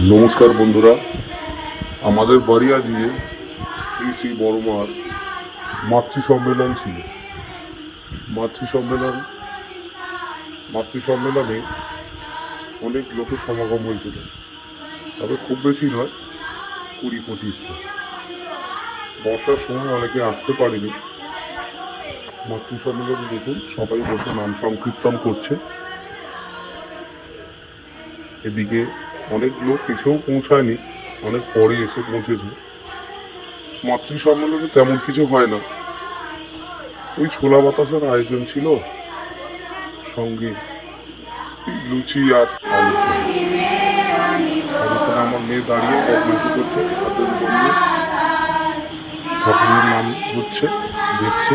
নমস্কার বন্ধুরা, আমাদের বাড়িয়াজিয়ে শ্রী শ্রী বড়মার মাতৃ সম্মেলন ছিল। মাতৃ সম্মেলনে অনেক লোকের সমাগম হয়েছিল, তবে খুব বেশি নয়, 20-25জন। বর্ষার সময় অনেকে আসতে পারেনি। মাতৃ সম্মেলনে দেখুন সবাই বসে নাম সংকীর্তন করছে। এদিকে অনেক লোক এসেও পৌঁছায়নি, অনেক পরে এসে পৌঁছেছে। মাতৃ সম্মেলনে তেমন কিছু হয় না, ওই ছোলা বাতাসার আয়োজন ছিল, সঙ্গে লুচি আর আলু। আর এখানে আমার মেয়ে দাঁড়িয়ে বদমাইশি করছে, হাতের উপর নিয়ে ঠাকুরের নাম হচ্ছে, দেখছে।